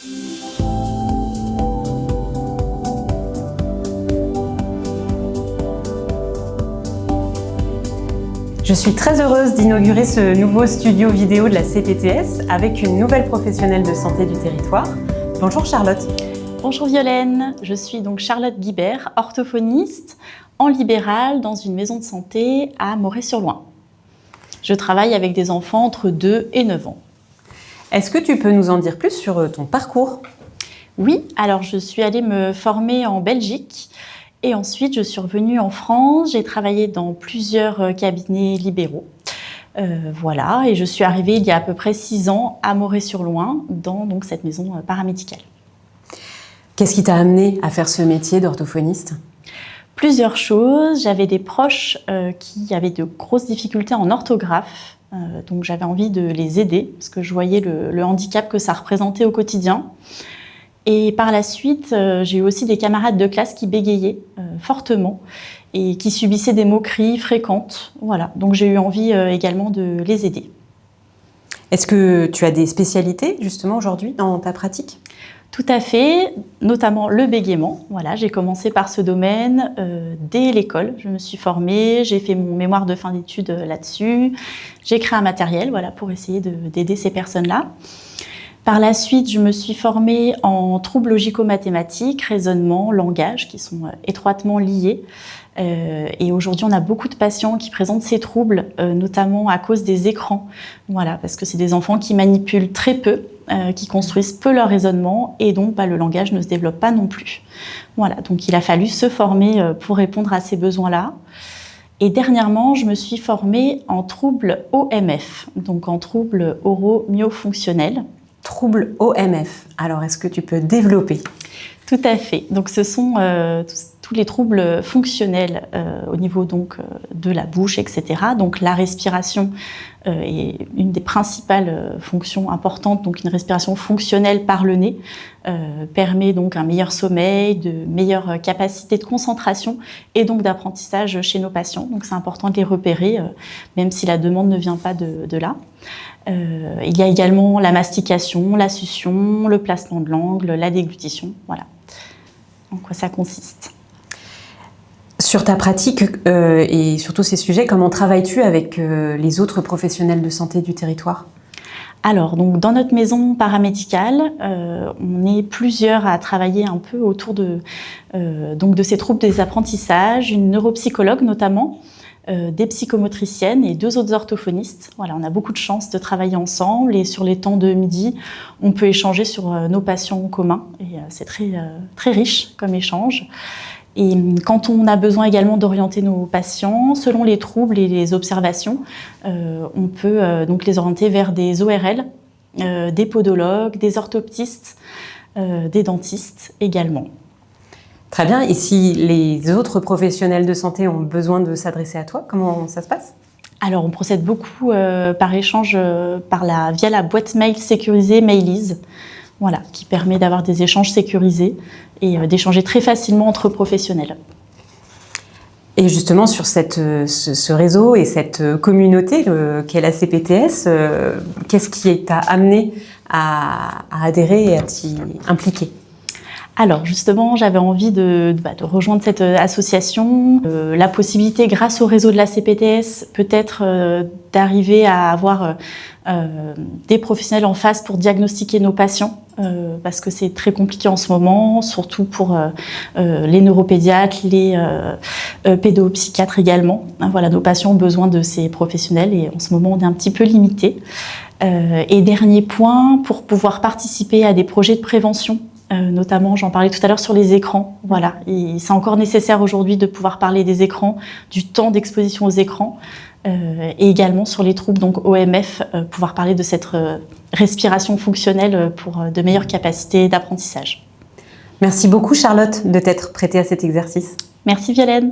Je suis très heureuse d'inaugurer ce nouveau studio vidéo de la CPTS avec une nouvelle professionnelle de santé du territoire. Bonjour Charlotte. Bonjour Violaine, je suis donc Charlotte Guibert, orthophoniste en libéral dans une maison de santé à Moret-sur-Loing. Je travaille avec des enfants entre 2 et 9 ans. Est-ce que tu peux nous en dire plus sur ton parcours ? Oui, alors je suis allée me former en Belgique et ensuite je suis revenue en France. J'ai travaillé dans plusieurs cabinets libéraux. Voilà, et je suis arrivée il y a à peu près 6 ans à Moret-sur-Loing dans donc, cette maison paramédicale. Qu'est-ce qui t'a amené à faire ce métier d'orthophoniste ? Plusieurs choses. J'avais des proches qui avaient de grosses difficultés en orthographe, donc j'avais envie de les aider parce que je voyais le handicap que ça représentait au quotidien. Et par la suite, j'ai eu aussi des camarades de classe qui bégayaient fortement et qui subissaient des moqueries fréquentes. Voilà, donc j'ai eu envie également de les aider. Est-ce que tu as des spécialités justement aujourd'hui dans ta pratique ? Tout à fait, notamment le bégaiement. Voilà, j'ai commencé par ce domaine dès l'école. Je me suis formée, j'ai fait mon mémoire de fin d'études là-dessus. J'ai créé un matériel pour essayer d'aider ces personnes-là. Par la suite, je me suis formée en troubles logico-mathématiques, raisonnement, langage, qui sont étroitement liés. Et aujourd'hui, on a beaucoup de patients qui présentent ces troubles, notamment à cause des écrans. Voilà, parce que c'est des enfants qui manipulent très peu, qui construisent peu leur raisonnement, et donc le langage ne se développe pas non plus. Voilà, donc il a fallu se former pour répondre à ces besoins-là. Et dernièrement, je me suis formée en troubles OMF, donc en troubles oro-myofonctionnels. Troubles OMF. Alors, est-ce que tu peux développer ? Tout à fait. Donc, ce sont tous les troubles fonctionnels au niveau de la bouche, etc. Donc, la respiration est une des principales fonctions importantes. Donc, une respiration fonctionnelle par le nez permet donc un meilleur sommeil, de meilleures capacités de concentration et donc d'apprentissage chez nos patients. Donc, c'est important de les repérer, même si la demande ne vient pas de là. Il y a également la mastication, la succion, le placement de langue, la déglutition. Voilà en quoi ça consiste. Sur ta pratique et sur tous ces sujets, comment travailles-tu avec les autres professionnels de santé du territoire ? Alors, donc, dans notre maison paramédicale, on est plusieurs à travailler un peu autour de ces troubles des apprentissages, une neuropsychologue notamment, des psychomotriciennes et 2 autres orthophonistes. Voilà, on a beaucoup de chance de travailler ensemble et sur les temps de midi, on peut échanger sur nos patients communs et c'est très, très riche comme échange. Et quand on a besoin également d'orienter nos patients, selon les troubles et les observations, on peut donc les orienter vers des ORL, des podologues, des orthoptistes, des dentistes également. Très bien. Et si les autres professionnels de santé ont besoin de s'adresser à toi, comment ça se passe ? Alors, on procède beaucoup par échange via la boîte mail sécurisée Mailize, voilà, qui permet d'avoir des échanges sécurisés et d'échanger très facilement entre professionnels. Et justement, sur ce réseau et cette communauté qu'est la CPTS, qu'est-ce qui t'a amené à adhérer et à t'y impliquer ? Alors justement, j'avais envie de rejoindre cette association. La possibilité, grâce au réseau de la CPTS, peut-être d'arriver à avoir des professionnels en face pour diagnostiquer nos patients, parce que c'est très compliqué en ce moment, surtout pour les neuropédiatres, les pédopsychiatres également. Voilà, nos patients ont besoin de ces professionnels et en ce moment, on est un petit peu limité. Et dernier point, pour pouvoir participer à des projets de prévention, notamment, j'en parlais tout à l'heure sur les écrans. Voilà, et c'est encore nécessaire aujourd'hui de pouvoir parler des écrans, du temps d'exposition aux écrans, et également sur les troubles donc OMF, pouvoir parler de cette respiration fonctionnelle pour de meilleures capacités d'apprentissage. Merci beaucoup Charlotte de t'être prêtée à cet exercice. Merci Violaine.